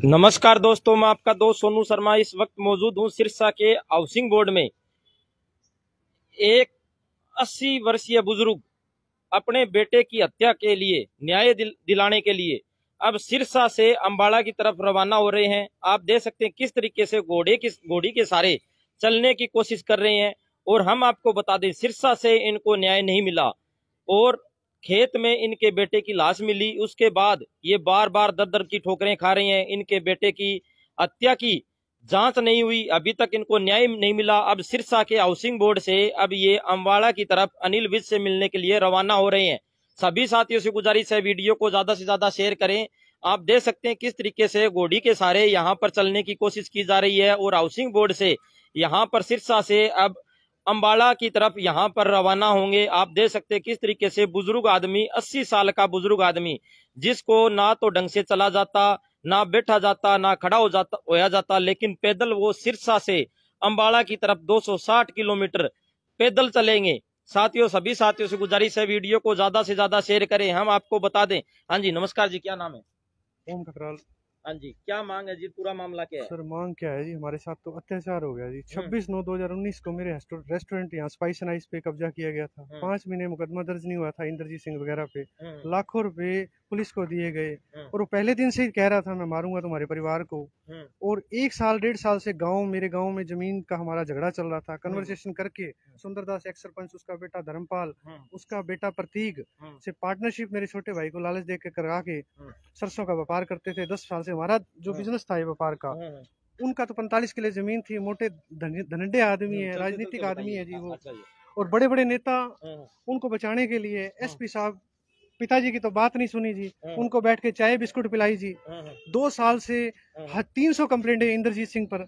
नमस्कार दोस्तों, मैं आपका दोस्त सोनू शर्मा इस वक्त मौजूद हूं सिरसा के हाउसिंग बोर्ड में। एक 80 वर्षीय बुजुर्ग अपने बेटे की हत्या के लिए न्याय दिलाने के लिए अब सिरसा से अंबाला की तरफ रवाना हो रहे हैं। आप देख सकते हैं किस तरीके से घोड़ी के सहारे चलने की कोशिश कर रहे हैं। और हम आपको बता दें, सिरसा से इनको न्याय नहीं मिला और खेत में इनके बेटे की लाश मिली। उसके बाद ये बार बार दर दर की ठोकरें खा रहे हैं। इनके बेटे की हत्या की जांच नहीं हुई, अभी तक इनको न्याय नहीं मिला। अब सिरसा के हाउसिंग बोर्ड से अब ये अंबाला की तरफ अनिल विज से मिलने के लिए रवाना हो रहे हैं। सभी साथियों से गुजारिश है, वीडियो को ज्यादा से ज्यादा शेयर करें। आप देख सकते हैं किस तरीके से घोड़ी के सहारे यहाँ पर चलने की कोशिश की जा रही है और हाउसिंग बोर्ड से यहाँ पर सिरसा से अब अंबाला की तरफ यहाँ पर रवाना होंगे। आप देख सकते हैं किस तरीके से बुजुर्ग आदमी, 80 साल का बुजुर्ग आदमी, जिसको ना तो ढंग से चला जाता, ना बैठा जाता, ना खड़ा होया जाता, लेकिन पैदल वो सिरसा से अंबाला की तरफ 260 किलोमीटर पैदल चलेंगे। साथियों, सभी साथियों से गुजारिश है, वीडियो को ज्यादा से ज्यादा शेयर करें। हम आपको बता दें। हाँ जी, नमस्कार जी, क्या नाम है? ओम खतराल। हाँ जी, क्या मांग है जी? पूरा मामला क्या है? सर मांग क्या है जी, हमारे साथ तो अत्याचार हो गया जी। 26/9/2019 को मेरे रेस्टोरेंट यहाँ स्पाइस एंड आइस पे कब्जा किया गया था। 5 महीने मुकदमा दर्ज नहीं हुआ था इंद्रजीत सिंह वगैरह पे। लाखों रुपए पुलिस को दिए गए और वो पहले दिन से ही कह रहा था मैं मारूंगा तुम्हारे परिवार को। और 1 साल 1.5 साल से मेरे गाँव में जमीन का हमारा झगड़ा चल रहा था। कन्वर्सेशन करके सुंदरदास एक्स सरपंच, उसका बेटा धर्मपाल, उसका बेटा प्रतीक से पार्टनरशिप मेरे छोटे भाई को लालच दे के करा के सरसों का व्यापार करते थे। 10 साल से हमारा जो बिजनेस था ये व्यापार का। उनका तो 45 किले जमीन थी। मोटे धनंडे आदमी है, राजनीतिक आदमी है जी वो। और बड़े बड़े नेता उनको बचाने के लिए एसपी साहब, पिताजी की तो बात नहीं सुनी जी। उनको बैठ के चाय बिस्कुट पिलाई जी। 2 साल से 300 कंप्लेंट है इंद्रजीत सिंह पर।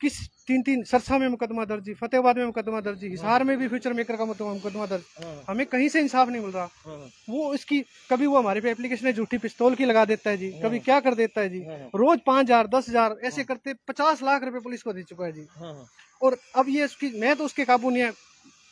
किस 3 सरसा में मुकदमा दर्ज, फतेहाबाद में मुकदमा दर्ज, हिसार में भी फ्यूचर मेकर का मुकदमा दर्ज। हमें कहीं से इंसाफ नहीं मिल रहा। वो इसकी कभी वो हमारे पे एप्लीकेशन झूठी पिस्तौल की लगा देता है जी, कभी क्या कर देता है जी। रोज 5,000 10,000 ऐसे करते 50 लाख रुपए पुलिस को दे चुका है जी। और अब ये मैं तो उसके काबू नहीं है,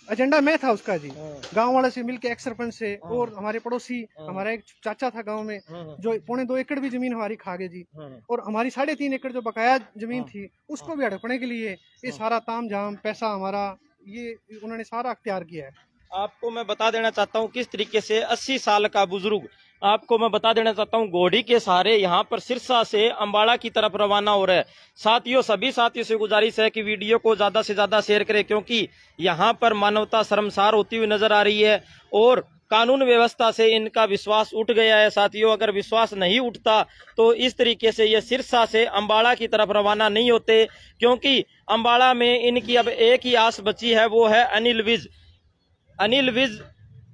एजेंडा मैं था उसका जी। गांव वाले से मिलके एक्स सरपंच से और हमारे पड़ोसी, हमारा एक चाचा था गांव में जो 1.25 एकड़ भी जमीन हमारी खा गए जी। और हमारी 3.5 एकड़ जो बकाया जमीन थी उसको भी हड़पने के लिए ये सारा ताम झाम पैसा हमारा ये उन्होंने सारा अख्तियार किया है। आपको मैं बता देना चाहता हूँ किस तरीके से 80 साल का बुजुर्ग, आपको मैं बता देना चाहता हूँ, घोड़ी के सहारे यहाँ पर सिरसा से अंबाला की तरफ रवाना हो रहा है। साथियों, सभी साथियों से गुजारिश है कि वीडियो को ज्यादा से ज्यादा शेयर करें, क्योंकि यहाँ पर मानवता शर्मसार होती हुई नजर आ रही है और कानून व्यवस्था से इनका विश्वास उठ गया है। साथियों, अगर विश्वास नहीं उठता तो इस तरीके से ये सिरसा से अंबाला की तरफ रवाना नहीं होते, क्योंकि अंबाला में इनकी अब एक ही आस बची है, वो है अनिल विज। अनिल विज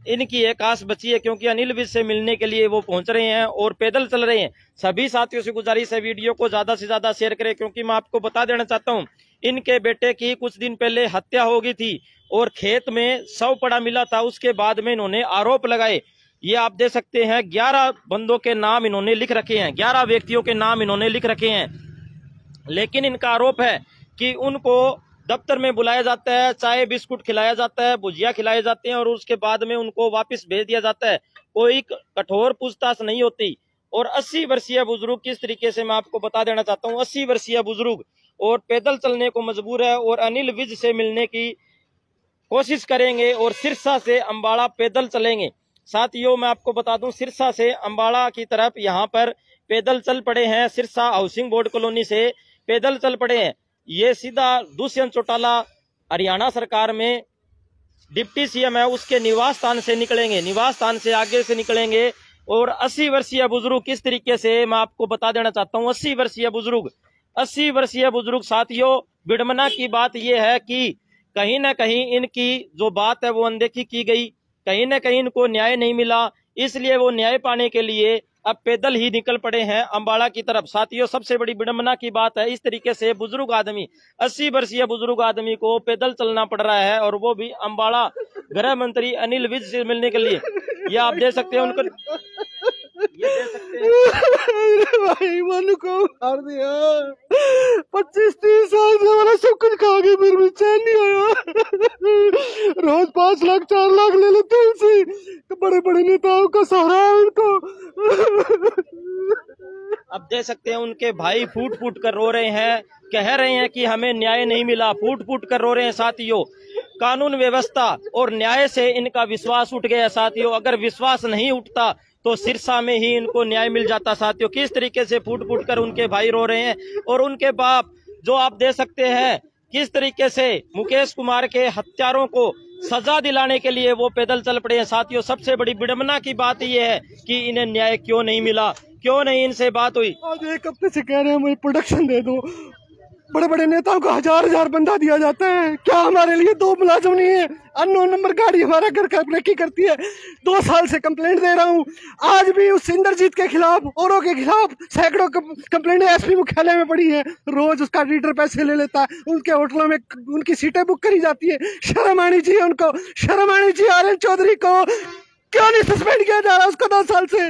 इनकी एक आस बची है, क्योंकि अनिल विज से मिलने के लिए वो पहुंच रहे हैं और पैदल चल रहे हैं। सभी साथियों से गुजारिश है, वीडियो को ज्यादा से ज्यादा शेयर करें, क्योंकि मैं आपको बता देना चाहता हूं, इनके बेटे की कुछ दिन पहले हत्या हो गई थी और खेत में शव पड़ा मिला था। उसके बाद में इन्होंने आरोप लगाए। ये आप देख सकते हैं 11 बंदों के नाम इन्होंने लिख रखे हैं, 11 व्यक्तियों के नाम इन्होंने लिख रखे हैं। लेकिन इनका आरोप है कि उनको दफ्तर में बुलाया जाता है, चाय बिस्कुट खिलाया जाता है, भुजिया खिलाए जाते हैं और उसके बाद में उनको वापस भेज दिया जाता है। कोई कठोर पूछताछ नहीं होती। और 80 वर्षीय बुजुर्ग, किस तरीके से मैं आपको बता देना चाहता हूँ, 80 वर्षीय बुजुर्ग और पैदल चलने को मजबूर है और अनिल विज से मिलने की कोशिश करेंगे और सिरसा से अंबाला पैदल चलेंगे। साथियों, मैं आपको बता दूं, सिरसा से अंबाला की तरफ यहाँ पर पैदल चल पड़े हैं। सिरसा हाउसिंग बोर्ड कॉलोनी से पैदल चल पड़े हैं। ये सीधा दुष्यंत चौटाला हरियाणा सरकार में डिप्टी सीएम है, उसके निवास स्थान से निकलेंगे, निवास स्थान से आगे से निकलेंगे। और 80 वर्षीय बुजुर्ग, किस तरीके से मैं आपको बता देना चाहता हूँ, 80 वर्षीय बुजुर्ग। साथियों, विडम्बना की बात यह है कि कहीं ना कहीं इनकी जो बात है वो अनदेखी की गई, कहीं ना कहीं इनको न्याय नहीं मिला, इसलिए वो न्याय पाने के लिए अब पैदल ही निकल पड़े हैं अंबाला की तरफ। साथियों, सबसे बड़ी विडंबना की बात है, इस तरीके से बुजुर्ग आदमी, 80 वर्षीय बुजुर्ग आदमी को पैदल चलना पड़ रहा है और वो भी अंबाला गृह मंत्री अनिल विज से मिलने के लिए। ये आप देख सकते हैं उनको, ये देख सकते हैं भाई मन को मार दिया। 25-30 साल से हमारा सब कुछ खा गए, फिर भी चैन नहीं आया। रोज 5 लाख 4 लाख ले लेते हैं उनसे, बड़े बड़े नेताओं का सहारा है उनको। अब देख सकते हैं उनके भाई फूट फूट कर रो रहे हैं, कह रहे हैं कि हमें न्याय नहीं मिला, फूट फूट कर रो रहे हैं साथियों। कानून व्यवस्था और न्याय से इनका विश्वास उठ गया साथियों। अगर विश्वास नहीं उठता तो सिरसा में ही इनको न्याय मिल जाता साथियों। किस तरीके से फूट फूट कर उनके भाई रो रहे हैं और उनके बाप जो आप देख सकते हैं किस तरीके से मुकेश कुमार के हत्यारों को सजा दिलाने के लिए वो पैदल चल पड़े हैं साथियों। सबसे बड़ी विडंबना की बात यह है कि इन्हें न्याय क्यों नहीं मिला, क्यों नहीं इनसे बात हुई। आज एक हफ्ते से कह रहे हैं मुझे प्रोटेक्शन दे दो, बड़े बड़े नेताओं को हजार बंदा दिया जाता है, क्या हमारे लिए 2 मुलाजिम नहीं है? अननोन नंबर गाड़ी हमारा घर का ब्रेकी करती है। 2 साल से कंप्लेंट दे रहा हूँ, आज भी उस इंद्रजीत के खिलाफ औरों के खिलाफ सैकड़ों कंप्लेंट एसपी मुख्यालय में पड़ी है। रोज उसका रीडर पैसे ले लेता है, उनके होटलों में उनकी सीटें बुक करी जाती है। शर्म आनी चाहिए उनको, शर्म आनी चाहिए। आर्यन चौधरी को क्यों नहीं सस्पेंड किया जा रहा उसको 2 साल से?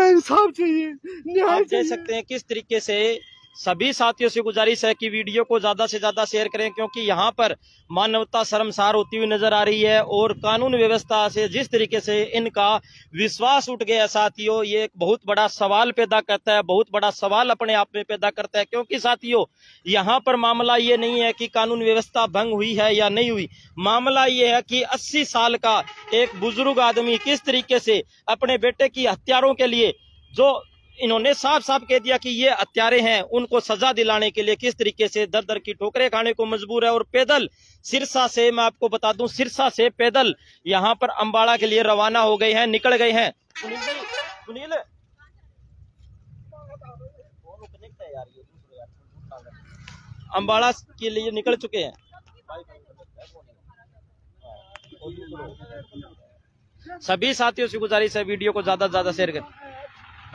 इंसाफ चाहिए। आप देख सकते हैं किस तरीके से सभी साथियों से गुजारिश है कि वीडियो को ज्यादा से ज्यादा शेयर करें, क्योंकि यहाँ पर मानवता शर्मसार होती हुई नजर आ रही है और कानून व्यवस्था से जिस तरीके से इनका विश्वास उठ गया साथियों, ये एक बहुत बड़ा सवाल पैदा करता है, बहुत बड़ा सवाल अपने आप में पैदा करता है। क्योंकि साथियों यहाँ पर मामला ये नहीं है कि कानून व्यवस्था भंग हुई है या नहीं हुई, मामला ये है कि 80 साल का एक बुजुर्ग आदमी किस तरीके से अपने बेटे की हत्यारों के लिए, जो इन्होंने साफ साफ कह दिया कि ये हत्यारे हैं, उनको सजा दिलाने के लिए किस तरीके से दर दर की ठोकरें खाने को मजबूर है। और पैदल सिरसा से, मैं आपको बता दूं, सिरसा से पैदल यहाँ पर अंबाड़ा के लिए रवाना हो गए हैं, निकल गए हैं। सुनील अंबाड़ा के लिए निकल चुके हैं। सभी साथियों से गुजारिश है वीडियो को ज्यादा से ज्यादा शेयर करें।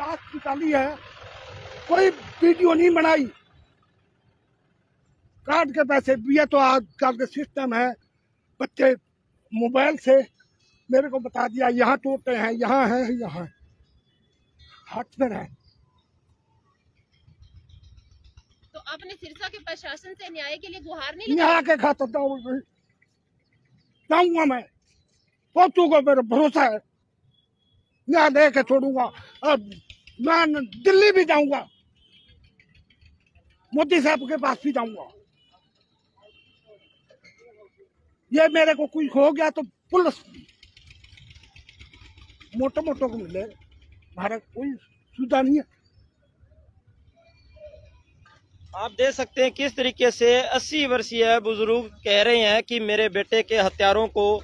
निकाली है, कोई वीडियो नहीं बनाई, कार्ड के पैसे ये तो आजकल के सिस्टम है। बच्चे मोबाइल से मेरे को बता दिया यहाँ टूटे हैं, यहाँ है, यहाँ हाथ में है। तो आपने सिरसा के प्रशासन से न्याय के लिए गुहार नहीं यहाँ के खाता जाऊंगा, मैं पहुंचूंगा, मेरा भरोसा है, यहाँ लेके छोड़ूंगा। अब मैं दिल्ली भी जाऊंगा, मोदी साहब के पास भी जाऊंगा। ये मेरे को कुछ हो गया तो पुलिस मोटो को मिले, हमारा कोई सुविधा नहीं है। आप देख सकते हैं किस तरीके से 80 वर्षीय बुजुर्ग कह रहे हैं कि मेरे बेटे के हत्यारों को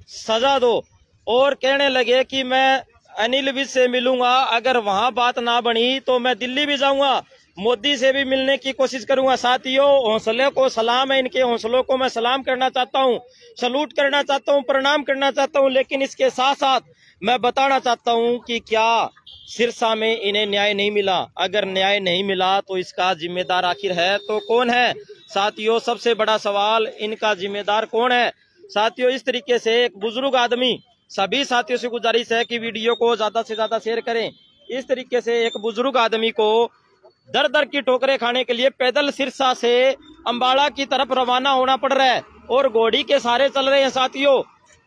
सजा दो, और कहने लगे कि मैं अनिल विज से मिलूंगा, अगर वहां बात ना बनी तो मैं दिल्ली भी जाऊंगा, मोदी से भी मिलने की कोशिश करूंगा। साथियों हौसले को सलाम है, इनके हौसलों को मैं सलाम करना चाहता हूं, सलूट करना चाहता हूं, प्रणाम करना चाहता हूं। लेकिन इसके साथ साथ मैं बताना चाहता हूं कि क्या सिरसा में इन्हें न्याय नहीं मिला? अगर न्याय नहीं मिला तो इसका जिम्मेदार आखिर है तो कौन है साथियों? सबसे बड़ा सवाल, इनका जिम्मेदार कौन है साथियों? इस तरीके से एक बुजुर्ग आदमी, सभी साथियों से गुजारिश है कि वीडियो को ज्यादा से ज्यादा शेयर करें। इस तरीके से एक बुजुर्ग आदमी को दर दर की ठोकरें खाने के लिए पैदल सिरसा से अंबाड़ा की तरफ रवाना होना पड़ रहा है, और घोड़ी के सहारे चल रहे हैं साथियों,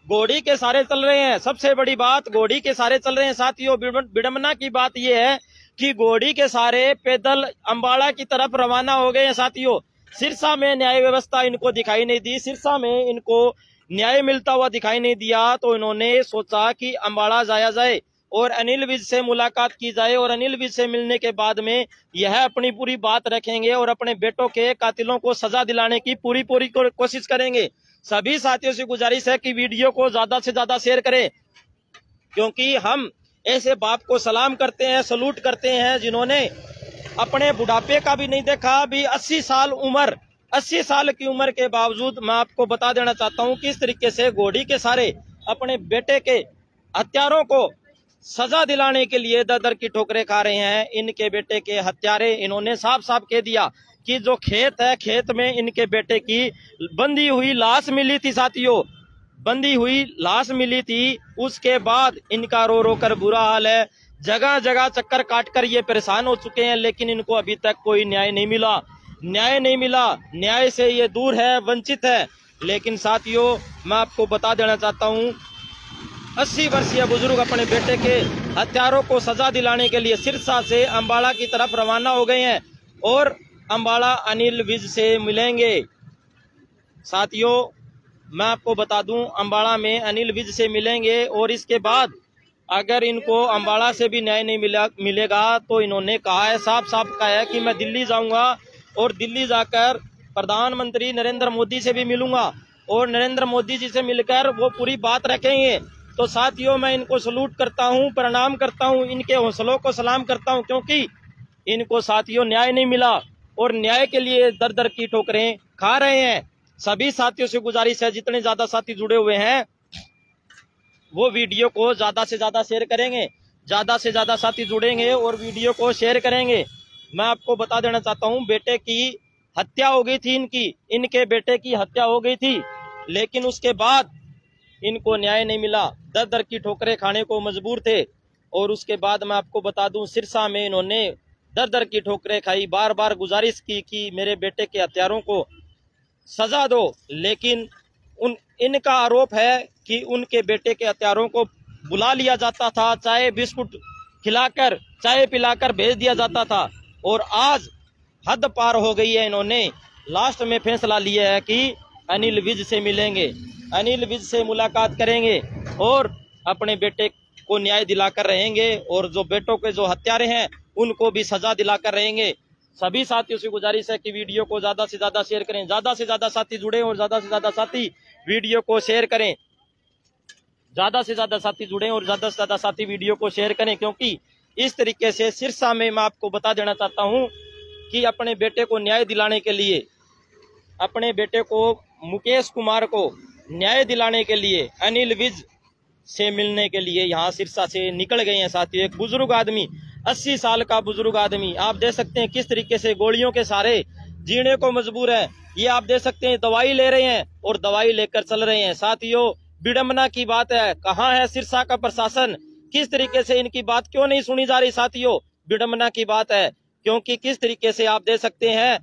घोड़ी के सहारे चल रहे हैं। सबसे बड़ी बात, घोड़ी के सहारे चल रहे हैं साथियों। विडंबना की बात यह है कि घोड़ी के सहारे पैदल अंबाड़ा की तरफ रवाना हो गए हैं साथियों। सिरसा में न्याय व्यवस्था इनको दिखाई नहीं दी, सिरसा में इनको न्याय मिलता हुआ दिखाई नहीं दिया, तो इन्होंने सोचा कि अंबाड़ा जाया जाए और अनिल विज से मुलाकात की जाए, और अनिल विज से मिलने के बाद में यह अपनी पूरी बात रखेंगे और अपने बेटों के कातिलों को सजा दिलाने की पूरी कोशिश करेंगे। सभी साथियों से गुजारिश है कि वीडियो को ज्यादा से ज्यादा शेयर करें, क्योंकि हम ऐसे बाप को सलाम करते हैं, सलूट करते हैं जिन्होंने अपने बुढ़ापे का भी नहीं देखा। अभी 80 साल की उम्र के बावजूद मैं आपको बता देना चाहता हूं किस तरीके से घोड़ी के सहारे अपने बेटे के हत्यारों को सजा दिलाने के लिए दर दर की ठोकरें खा रहे हैं। इनके बेटे के हत्यारे, इन्होंने साफ साफ कह दिया कि जो खेत है, खेत में इनके बेटे की बंधी हुई लाश मिली थी साथियों, बंधी हुई लाश मिली थी। उसके बाद इनका रो रो कर बुरा हाल है, जगह जगह चक्कर काट कर ये परेशान हो चुके हैं, लेकिन इनको अभी तक कोई न्याय नहीं मिला, न्याय नहीं मिला। न्याय से ये दूर है, वंचित है। लेकिन साथियों मैं आपको बता देना चाहता हूँ 80 वर्षीय बुजुर्ग अपने बेटे के हत्यारों को सजा दिलाने के लिए सिरसा से अंबाला की तरफ रवाना हो गए हैं और अंबाला अनिल विज से मिलेंगे। साथियों, मैं आपको बता दूं, अंबाला में अनिल विज से मिलेंगे और इसके बाद अगर इनको अंबाला से भी न्याय नहीं मिलेगा तो इन्होंने कहा है, साफ साफ कहा है कि मैं दिल्ली जाऊंगा और दिल्ली जाकर प्रधानमंत्री नरेंद्र मोदी से भी मिलूंगा और नरेंद्र मोदी जी से मिलकर वो पूरी बात रखेंगे। तो साथियों, मैं इनको सलूट करता हूं, प्रणाम करता हूं, इनके हौसलों को सलाम करता हूं, क्योंकि इनको साथियों न्याय नहीं मिला और न्याय के लिए दर दर की ठोकरें खा रहे हैं। सभी साथियों से गुजारिश है, जितने ज्यादा साथी जुड़े हुए हैं वो वीडियो को ज्यादा से ज्यादा शेयर करेंगे, ज्यादा से ज्यादा साथी जुड़ेंगे और वीडियो को शेयर करेंगे। मैं आपको बता देना चाहता हूं, बेटे की हत्या हो गई थी, इनके बेटे की हत्या हो गई थी, लेकिन उसके बाद इनको न्याय नहीं मिला, दर दर की ठोकरें खाने को मजबूर थे। और उसके बाद मैं आपको बता दूं, सिरसा में इन्होंने दर दर की ठोकरें खाई, बार बार गुजारिश की कि मेरे बेटे के हत्यारों को सजा दो, लेकिन इनका आरोप है कि उनके बेटे के हत्यारों को बुला लिया जाता था, चाय बिस्कुट खिलाकर, चाय पिलाकर भेज दिया जाता था। और आज हद पार हो गई है, इन्होंने लास्ट में फैसला लिया है कि अनिल विज से मिलेंगे, अनिल विज से मुलाकात करेंगे और अपने बेटे को न्याय दिलाकर रहेंगे और जो बेटों के जो हत्यारे हैं उनको भी सजा दिलाकर रहेंगे। सभी साथियों से गुजारिश है कि वीडियो को ज्यादा से ज्यादा शेयर करें, ज्यादा से ज्यादा साथी जुड़े और ज्यादा से ज्यादा साथी वीडियो को शेयर करें, ज्यादा से ज्यादा साथी जुड़े और ज्यादा से ज्यादा साथी वीडियो को शेयर करें, क्योंकि इस तरीके से सिरसा में मैं आपको बता देना चाहता हूं कि अपने बेटे को न्याय दिलाने के लिए, अपने बेटे को मुकेश कुमार को न्याय दिलाने के लिए अनिल विज से मिलने के लिए यहाँ सिरसा से निकल गए हैं साथियों। एक बुजुर्ग आदमी, 80 साल का बुजुर्ग आदमी, आप देख सकते हैं किस तरीके से गोलियों के सहारे जीने को मजबूर है। ये आप देख सकते हैं दवाई ले रहे हैं और दवाई लेकर चल रहे हैं। साथियों, विडंबना की बात है, कहाँ है सिरसा का प्रशासन, किस तरीके से इनकी बात क्यों नहीं सुनी जा रही। साथियों, विडंबना की बात है, क्योंकि किस तरीके से आप देख सकते हैं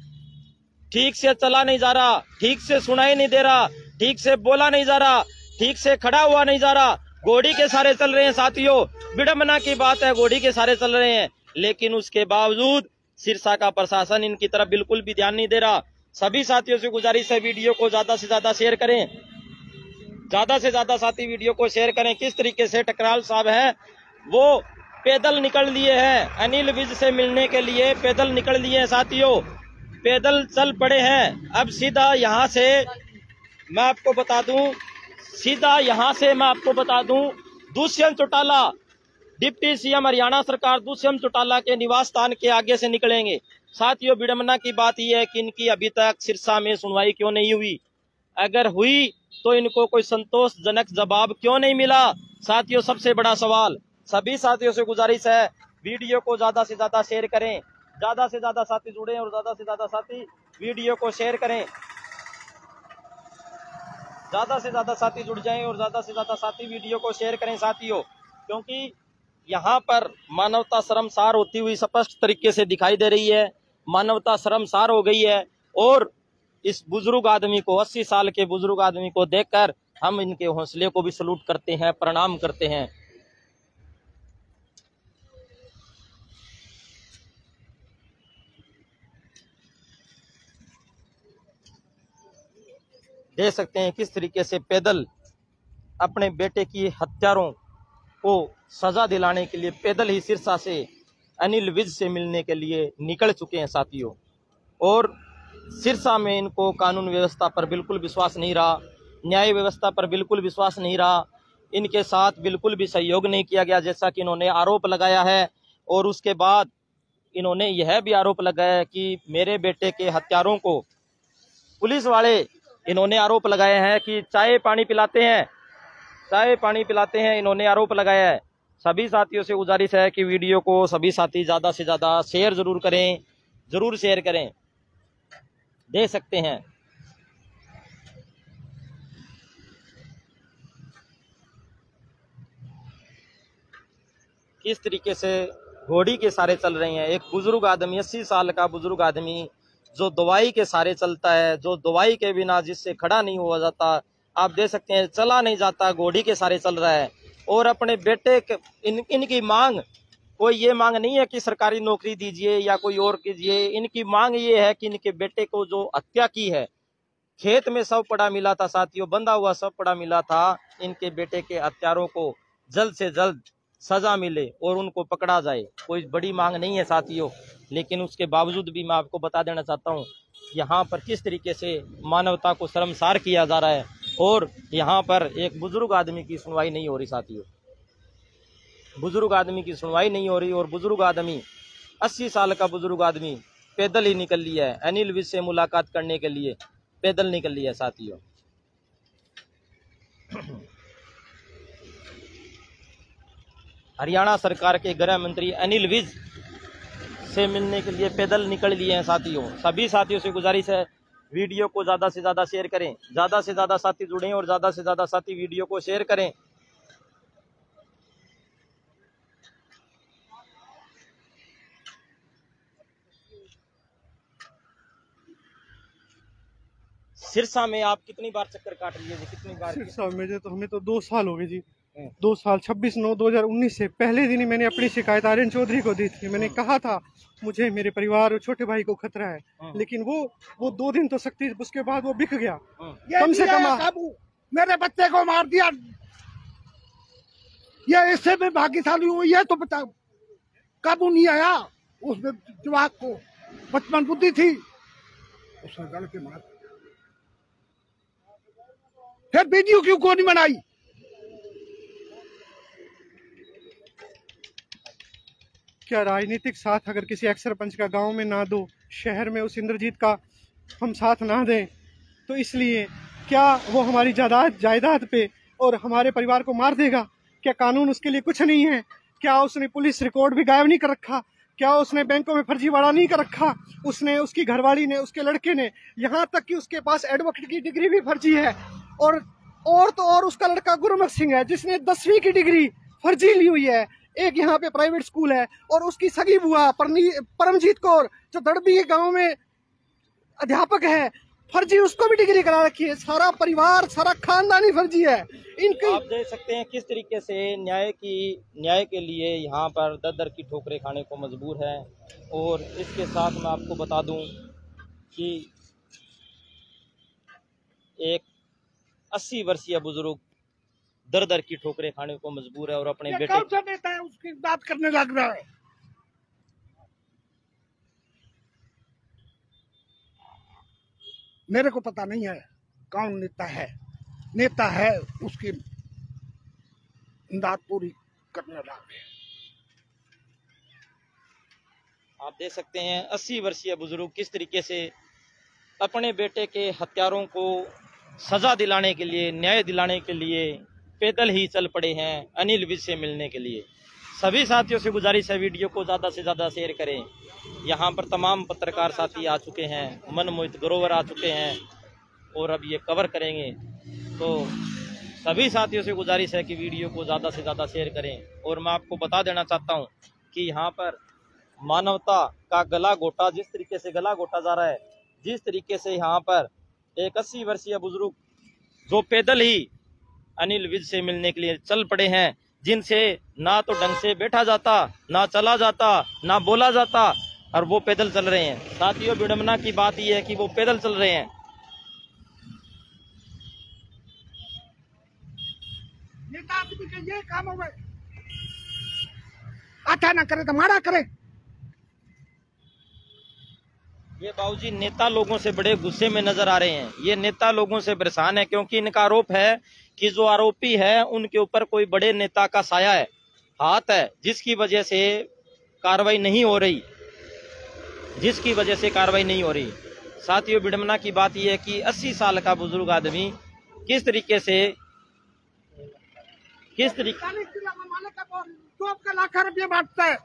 ठीक से चला नहीं जा रहा, ठीक से सुनाई नहीं दे रहा, ठीक से बोला नहीं जा रहा, ठीक से खड़ा हुआ नहीं जा रहा, घोड़ी के सारे चल रहे हैं। साथियों, विडंबना की बात है, घोड़ी के सारे चल रहे हैं, लेकिन उसके बावजूद सिरसा का प्रशासन इनकी तरफ बिल्कुल भी ध्यान नहीं दे रहा। सभी साथियों से गुजारिश है, वीडियो को ज्यादा से ज्यादा शेयर करें, ज्यादा से ज्यादा साथी वीडियो को शेयर करें। किस तरीके से टकराल साहब है वो पैदल निकल लिए हैं, अनिल विज से मिलने के लिए पैदल निकल लिए हैं। साथियों, पैदल चल पड़े हैं। अब सीधा यहाँ से मैं आपको बता दूं, सीधा यहाँ से मैं आपको बता दूं, दुष्यंत चौटाला, डिप्टी सीएम हरियाणा सरकार दुष्यंत चौटाला के निवास स्थान के आगे से निकलेंगे। साथियों, विडंबना की बात यह है कि इनकी अभी तक सिरसा में सुनवाई क्यों नहीं हुई, अगर हुई तो इनको कोई संतोषजनक जवाब क्यों नहीं मिला। साथियों, सबसे बड़ा सवाल, सभी साथियों से गुजारिश है, वीडियो को ज्यादा से ज्यादा शेयर करें, ज्यादा से ज्यादा साथी जुड़े और ज्यादा से ज्यादा साथी वीडियो को शेयर करें, ज्यादा से ज्यादा साथी जुड़ जाएं और ज्यादा से ज्यादा साथी वीडियो को शेयर करें। साथियों, क्योंकि यहाँ पर मानवता शर्मसार होती हुई स्पष्ट तरीके से दिखाई दे रही है, मानवता शर्मसार हो गई है। और इस बुजुर्ग आदमी को, 80 साल के बुजुर्ग आदमी को देखकर हम इनके हौसले को भी सलूट करते हैं, प्रणाम करते हैं। देख सकते हैं किस तरीके से पैदल अपने बेटे की हत्यारों को सजा दिलाने के लिए पैदल ही सिरसा से अनिल विज से मिलने के लिए निकल चुके हैं साथियों। और सिरसा में इनको कानून व्यवस्था पर बिल्कुल विश्वास नहीं रहा, न्याय व्यवस्था पर बिल्कुल विश्वास नहीं रहा, इनके साथ बिल्कुल भी सहयोग नहीं किया गया, जैसा कि इन्होंने आरोप लगाया है। और उसके बाद इन्होंने यह भी आरोप लगाया कि मेरे बेटे के हत्यारों को पुलिस वाले, इन्होंने आरोप लगाए हैं कि चाय पानी पिलाते हैं, चाय पानी पिलाते हैं, इन्होंने आरोप लगाया है। सभी साथियों से गुजारिश है कि वीडियो को सभी साथी ज्यादा से ज्यादा शेयर जरूर करें, जरूर शेयर करें। देख सकते हैं किस तरीके से घोड़ी के सारे चल रहे हैं। एक बुजुर्ग आदमी, 80 साल का बुजुर्ग आदमी, जो दवाई के सारे चलता है, जो दवाई के बिना जिससे खड़ा नहीं हुआ जाता, आप देख सकते हैं चला नहीं जाता, घोड़ी के सारे चल रहा है। और अपने बेटे के इनकी मांग कोई ये मांग नहीं है कि सरकारी नौकरी दीजिए या कोई और कीजिए। इनकी मांग ये है कि इनके बेटे को जो हत्या की है, खेत में शव पड़ा मिला था साथियों, बंधा हुआ शव पड़ा मिला था, इनके बेटे के हत्यारों को जल्द से जल्द सजा मिले और उनको पकड़ा जाए। कोई बड़ी मांग नहीं है साथियों, लेकिन उसके बावजूद भी मैं आपको बता देना चाहता हूँ यहाँ पर किस तरीके से मानवता को शर्मसार किया जा रहा है और यहाँ पर एक बुजुर्ग आदमी की सुनवाई नहीं हो रही साथियों। बुजुर्ग आदमी की सुनवाई नहीं हो रही और बुजुर्ग आदमी 80 साल का बुजुर्ग आदमी पैदल ही निकल लिया है अनिल विज से मुलाकात करने के लिए, पैदल निकल लिया है साथियों। हरियाणा सरकार के गृह मंत्री अनिल विज से मिलने के लिए पैदल निकल लिए हैं साथियों। सभी साथियों से गुजारिश है वीडियो को ज्यादा से ज्यादा शेयर करें, ज्यादा से ज्यादा साथी जुड़ें और ज्यादा से ज्यादा साथी वीडियो को शेयर करें। सिरसा में आप कितनी बार चक्कर काट लिए जी? कितनी बार? सिरसा में तो हमें तो 2 साल हो गए जी। 2 साल 26/9/2019 से पहले दिन ही मैंने अपनी शिकायत आर्यन चौधरी को दी थी। मैंने कहा था मुझे मेरे परिवार और छोटे भाई को खतरा है, लेकिन वो 2 दिन तो सख्ती, उसके बाद वो बिक गया। कम से कम मेरे बच्चे को मार दिया, ये इससे भी भाग्यशाली हुई है तो बता, काबू नहीं आया। उसमें जवाक को बचपन बुद्धि थी, उसने गल के मार। फिर वीडियो क्यों को नहीं बनाई? क्या राजनीतिक साथ अगर किसी एक्स सरपंच का गांव में ना दो, शहर में उस इंद्रजीत का हम साथ ना दें, तो इसलिए क्या वो हमारी जायदाद पे और हमारे परिवार को मार देगा? क्या कानून उसके लिए कुछ नहीं है? क्या उसने पुलिस रिकॉर्ड भी गायब नहीं कर रखा? क्या उसने बैंकों में फर्जीवाड़ा नहीं कर रखा? उसने, उसकी घरवाली ने, उसके लड़के ने, यहाँ तक कि उसके पास एडवोकेट की डिग्री भी फर्जी है। और उसका लड़का गुरमुख सिंह है जिसने 10वीं की डिग्री फर्जी ली हुई है। एक यहाँ पे प्राइवेट स्कूल है और उसकी सगी बुआ परमजीत कौर जो दड़बी के गांव में अध्यापक है, फर्जी उसको भी डिग्री करा रखी है। सारा परिवार, सारा खानदान ही फर्जी है इनकी। आप देख सकते हैं किस तरीके से न्याय के लिए यहाँ पर दर की ठोकरें खाने को मजबूर है। और इसके साथ मैं आपको बता दूं कि एक 80 वर्षीय बुजुर्ग दर की ठोकरें खाने को मजबूर है और अपने बेटे कौन सा नेता है उसकी बात करने लग रहा है? मेरे को पता नहीं है कौन नेता है। नेता है उसकी इमदाद पूरी करने लग रहे। आप देख सकते हैं 80 वर्षीय बुजुर्ग किस तरीके से अपने बेटे के हत्यारों को सजा दिलाने के लिए, न्याय दिलाने के लिए पैदल ही चल पड़े हैं अनिल विज से मिलने के लिए। सभी साथियों से गुजारिश है वीडियो को ज़्यादा से ज़्यादा शेयर करें। यहाँ पर तमाम पत्रकार साथी आ चुके हैं, मनमोहित ग्रोवर आ चुके हैं और अब ये कवर करेंगे। तो सभी साथियों से गुजारिश है कि वीडियो को ज़्यादा से ज़्यादा शेयर करें। और मैं आपको बता देना चाहता हूँ कि यहाँ पर मानवता का गला घोटा, जिस तरीके से गला घोटा जा रहा है, जिस तरीके से यहाँ पर एक 80 वर्षीय बुजुर्ग जो पैदल ही अनिल विज से मिलने के लिए चल पड़े हैं, जिनसे ना तो ढंग से बैठा जाता, ना चला जाता, ना बोला जाता, और वो पैदल चल रहे हैं। साथियों, विडंबना की बात यह है कि वो पैदल चल रहे हैं। नेता आदमी का ये काम हो गए, अच्छा ना करे तो मारा करे। ये बाबूजी नेता लोगों से बड़े गुस्से में नजर आ रहे हैं। ये नेता लोगों से परेशान है क्योंकि इनका आरोप है कि जो आरोपी है उनके ऊपर कोई बड़े नेता का साया है, हाथ है, जिसकी वजह से कार्रवाई नहीं हो रही, साथियों, विडंबना की बात यह है कि 80 साल का बुजुर्ग आदमी किस तरीके लाख रुपये बांटता है।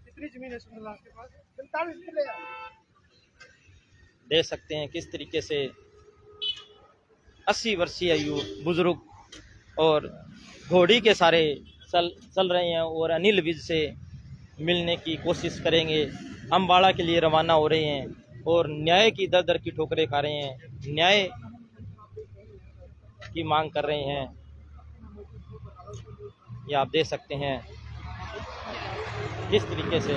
कितनी जमीन है सुंदरलाल के पास? 45 किले। देख सकते हैं किस तरीके से 80 वर्षीय बुजुर्ग और घोड़ी के सारे चल रहे हैं और अनिल विज से मिलने की कोशिश करेंगे। अम्बाड़ा के लिए रवाना हो रहे हैं और न्याय की दर की ठोकरें खा रहे हैं। की मांग कर रहे हैं। ये आप देख सकते हैं किस तरीके से।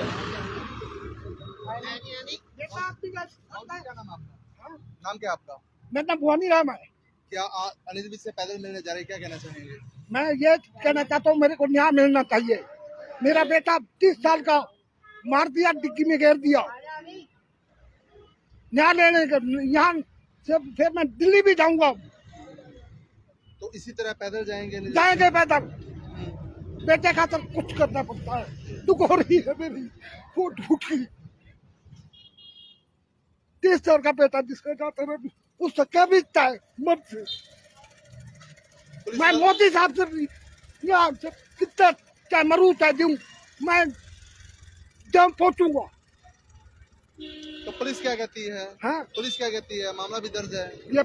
नाम क्या आपका? मेरा नाम भुवानी राम है। क्या अनिल विज से पैदल मिलने जा रहे, क्या कहना चाहेंगे? मैं ये कहना चाहता हूँ मेरे को न्याय मिलना चाहिए। मेरा बेटा 30 साल का मार दिया, डिग्गी में घेर दिया। न्याय लेने का यहाँ से फिर मैं दिल्ली भी जाऊंगा। तो इसी तरह पैदल जाएंगे? जाएंगे पैदल। बेटे खातर कुछ करना पड़ता है। दुख हो रही है मेरी, फूट फूट की। 30 साल का बेटा जिसका जाता है उससे क्या बीतता है मत से। मैं मोदी साहब से यहाँ से कितना चाहे मरू चाहे दूं, मैं जम पहुंचूंगा। तो पुलिस क्या कहती है? हाँ? पुलिस क्या कहती है? मामला भी दर्ज है। ये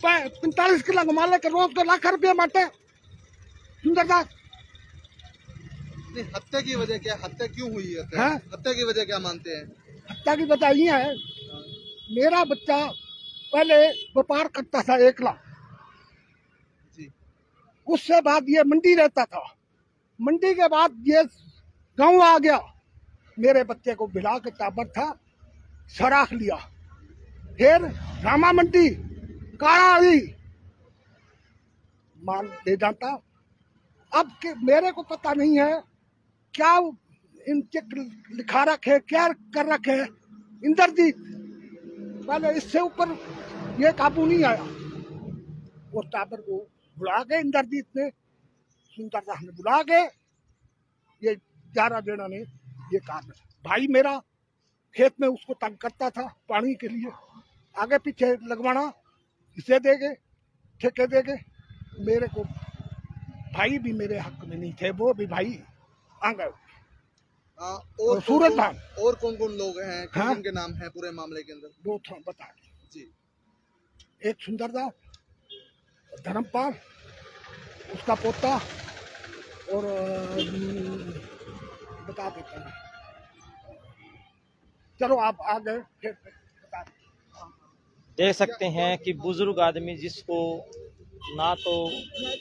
45 किलो घुमा लेकर रोज को ₹1,00,000 माटे सुंदरदास। नहीं, हत्या की वजह क्या? हत्या क्यों हुई है? हाँ? हत्या की वजह क्या मानते हैं? हत्या की वजह ये है, मेरा बच्चा पहले व्यापार करता था 1 लाख जी। उससे बाद ये मंडी रहता था। मंडी के बाद ये गांव आ गया। मेरे बच्चे को बिला के टाबर था, सराख लिया। फिर रामा मंडी काली माल दे जाता। अब के मेरे को पता नहीं है क्या इनके लिखा रखे, क्या कर रखे। इंद्रजीत पहले इससे ऊपर ये काबू नहीं आया। वो टाबर को बुला के इंद्रजीत ने, सुंदरदास ने बुला के ये 11 देना ने ये काम है। भाई मेरा खेत में उसको तंग करता था पानी के लिए, आगे पीछे लगवाना, इसे देगे ठेके देगे। मेरे को भाई भी मेरे हक में नहीं थे, वो भी भाई आ गए। और सूरज भान और कौन कौन लोग हैं? हाँ? किनके नाम है पूरे मामले के अंदर? 2 बता जी। एक सुंदरदास, धर्मपाल उसका पोता, और बता देता हूँ। चलो आप आ गए फिर बता दें। देख सकते हैं कि बुजुर्ग आदमी जिसको ना तो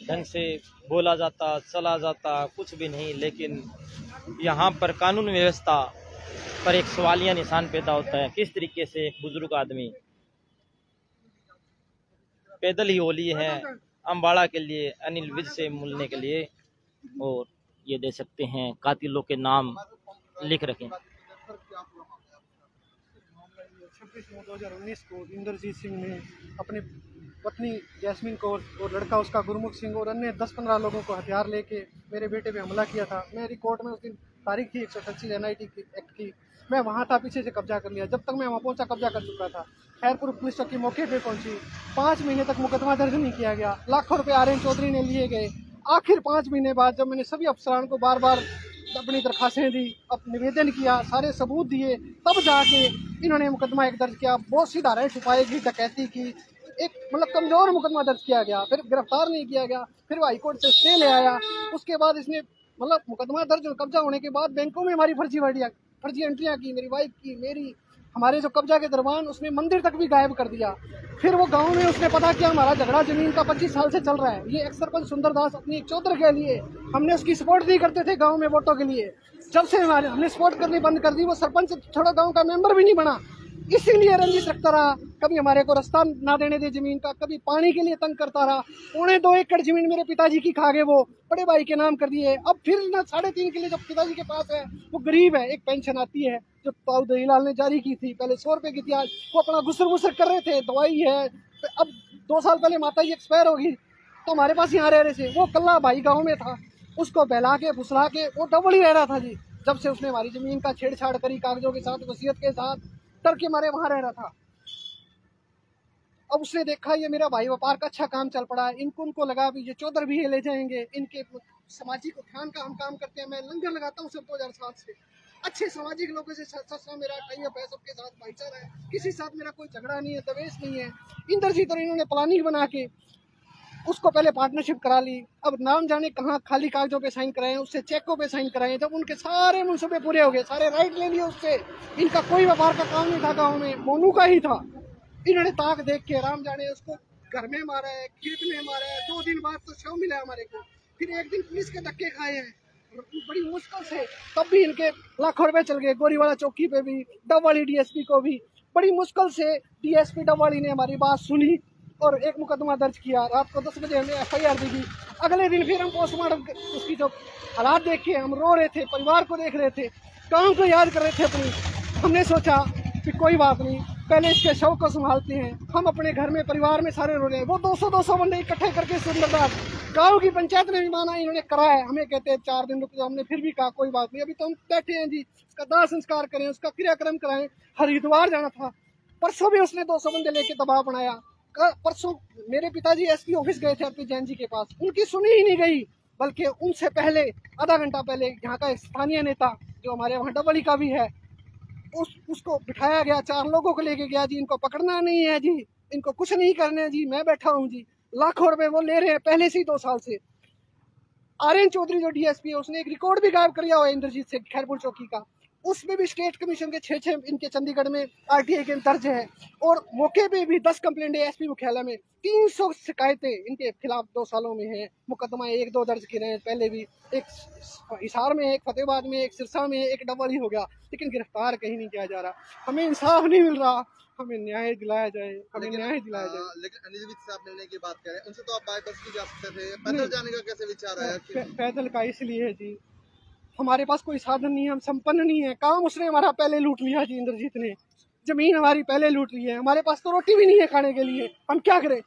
ढंग से बोला जाता, चला जाता, कुछ भी नहीं, लेकिन यहाँ पर कानून व्यवस्था पर एक सवालिया निशान पैदा होता है। किस तरीके से एक बुजुर्ग आदमी पैदल ही होली है अम्बाड़ा के लिए, अनिल विज से मिलने के लिए, और ये दे सकते हैं कातिलों के नाम लिख रखे। 26/9/2019 को इंद्रजीत सिंह ने अपनी पत्नी जैस्मिन कौर और लड़का उसका गुरमुख सिंह और अन्य 10-15 लोगों को हथियार लेके मेरे बेटे पे हमला किया था। मेरी कोर्ट में उस दिन तारीख थी 138 NIT की एक्ट की। मैं वहाँ था, पीछे से कब्जा कर लिया। जब तक मैं वहाँ पहुँचा कब्जा कर चुका था। खैरपुर पुलिस चौकी मौके पे पहुंची। 5 महीने तक मुकदमा दर्ज नहीं किया गया। लाखों रुपए आर्यन चौधरी ने लिए गए। आखिर 5 महीने बाद जब मैंने सभी अफसरान को बार बार अपनी दरखास्तें दी, अब निवेदन किया, सारे सबूत दिए, तब जाके इन्होंने मुकदमा एक दर्ज किया। बहुत सी धाराएं छुपाई गई, डकैती की, एक मतलब कमजोर मुकदमा दर्ज किया गया। फिर गिरफ्तार नहीं किया गया। फिर वो हाईकोर्ट से स्टे ले आया। उसके बाद इसने मतलब मुकदमा दर्ज और कब्जा होने के बाद बैंकों में हमारी फर्जी एंट्रियां की, मेरी वाइफ की, मेरी, हमारे जो कब्जा के दरमियान उसने मंदिर तक भी गायब कर दिया। फिर वो गांव में उसने पता किया हमारा झगड़ा जमीन का 25 साल से चल रहा है। ये एक्स सरपंच सुंदरदास अपनी एक चौधर के लिए हमने उसकी सपोर्ट नहीं करते थे गांव में वोटों के लिए। जब से हमने सपोर्ट करनी बंद कर दी, वो सरपंच थोड़ा गांव का मेंबर भी नहीं बना। इसीलिए रंजिश रखता रहा। कभी हमारे को रास्ता ना देने दे जमीन का, कभी पानी के लिए तंग करता रहा। 2.25 एकड़ जमीन मेरे पिताजी की खा गए, वो बड़े भाई के नाम कर दिए। अब फिर ना 3.5 किले जो पिताजी के पास है, वो गरीब है। एक पेंशन आती है जो ताऊ दहीलाल ने जारी की थी, पहले 100 रुपए की थी, आज वो अपना गुसर कर रहे थे। दवाई है, अब 2 साल पहले माता जी एक्सपायर होगी तो हमारे पास यहाँ रह रहे थे। वो कल्ला भाई गाँव में था, उसको बहला के फुसला के वो डबल ही रह रहा था जी। जब से उसने हमारी जमीन का छेड़छाड़ करी, कागजों के साथ, वसीयत के साथ, डर के मारे वहां रह रहा था। अब उसने देखा ये मेरा भाई व्यापार का अच्छा काम चल पड़ा है, उनको लगा भी ये चौधर भी ले जाएंगे, इनके सामाजिक उत्थान का हम काम करते हैं। मैं लंगर लगाता हूँ सब 2007 से। अच्छे सामाजिक लोगों से सच्चा मेरा टाइप है, सबके साथ भाईचारा है, किसी साथ मेरा कोई झगड़ा नहीं है, दवेश नहीं है। इंद्रजीत और इन्होंने प्लानिंग बना के उसको पहले पार्टनरशिप करा ली। अब नाम जाने कहाँ खाली कागजों पे साइन कराए, उससे चेकों पे साइन कराए। जब उनके सारे मनसूबे पूरे हो गए, सारे राइट ले लिए उससे, इनका कोई व्यापार का काम नहीं था गाँव में, मोनू का ही था। इन्होंने ताक देख के राम जाने उसको घर में मारा है, खेत में मारा है, 2 दिन बाद तो शव मिला हमारे को, फिर एक दिन पुलिस के धक्के खाए हैं बड़ी मुश्किल से, तब भी इनके लाखों रुपए चल गए। गोरीवाला चौकी पे भी, डबवाली डीएसपी को भी बड़ी मुश्किल से डीएसपी डबवाली ने हमारी बात सुनी और एक मुकदमा दर्ज किया। रात को 10 बजे हमने FIR दी थी। अगले दिन फिर हम पोस्टमार्टम उसकी जो हालात देख के हम रो रहे थे, परिवार को देख रहे थे, काम को याद कर रहे थे अपनी। हमने सोचा कि कोई बात नहीं, पहले इसके शव को संभालते हैं। हम अपने घर में परिवार में सारे रो रहे हैं। वो 200 बंदे इकट्ठे करके सुंदरदास गाँव की पंचायत ने भी माना, इन्होंने कराया। हमें कहते हैं 4 दिन रुक जाओ, हमने फिर भी कहा कोई बात नहीं, अभी तो हम बैठे हैं जी, उसका दाह संस्कार करें, उसका क्रियाक्रम कराएं। हरिद्वार जाना था, परसों भी उसने 200 बंदे लेके दबाव बनाया। परसों मेरे पिताजी SP ऑफिस गए थे अपने जैन जी के पास, उनकी सुनी ही नहीं गई, बल्कि उनसे पहले आधा घंटा पहले यहाँ का एक स्थानीय नेता जो हमारे वहाँ डबली का भी है, उसको बिठाया गया, 4 लोगों को लेके गया जी, इनको पकड़ना नहीं है जी, इनको कुछ नहीं करना है जी, मैं बैठा हूँ जी। लाखों रुपए वो ले रहे हैं पहले से ही 2 साल से। RN चौधरी जो DSP है, उसने एक रिकॉर्ड भी गायब कर लिया हुआ है इंद्रजीत से, खैरपुर चौकी का। उसमें भी स्टेट कमीशन के 6 इनके चंडीगढ़ में RTI के दर्ज है, और मौके पे भी 10 कंप्लेंट SP मुख्यालय में। 300 शिकायतें इनके खिलाफ 2 सालों में है। मुकदमा 1-2 दर्ज किए हैं पहले भी, एक हिसार में, एक फतेहाबाद में, एक सिरसा में, एक डबवाली हो गया, लेकिन गिरफ्तार कहीं नहीं किया जा रहा। हमें इंसाफ नहीं मिल रहा, हमें न्याय दिलाया जाए, हमें न्याय दिलाया जाए। लेकिन अनिल विज से आप मिलने की बात करें, उनसे तो आप बाय बस भी जा सकते थे, पैदल जाने का कैसे विचार आया? पैदल का इसलिए है जी, हमारे पास कोई साधन नहीं है, हम संपन्न नहीं है। काम उसने हमारा पहले लूट लिया जी, इंद्रजीत ने जमीन हमारी पहले लूट ली है। हमारे पास तो रोटी भी नहीं है खाने के लिए, हम क्या करें?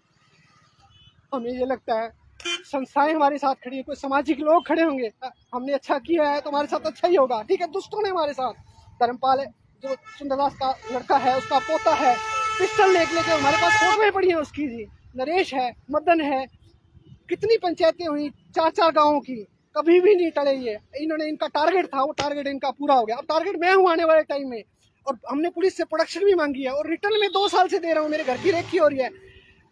हमें ये लगता है संस्थाएं हमारे साथ खड़ी है, कोई सामाजिक लोग खड़े होंगे, हमने अच्छा किया है तो हमारे साथ अच्छा ही होगा। ठीक है, दुष्टों ने हमारे साथ, धर्मपाल जो सुंदरदास का लड़का है, उसका पोता है, पिस्टल लेके हमारे पास फोटोएं पड़ी है उसकी जी। नरेश है, मदन है, कितनी पंचायतें हुई 4-4 गाँवों की, कभी भी नहीं टले ये। इन्होंने, इनका टारगेट था, वो टारगेट इनका पूरा हो गया। अब टारगेट मैं हूँ आने वाले टाइम में, और हमने पुलिस से प्रोडक्शन भी मांगी है, और रिटर्न में 2 साल से दे रहा हूँ। मेरे घर की रेखी हो रही है।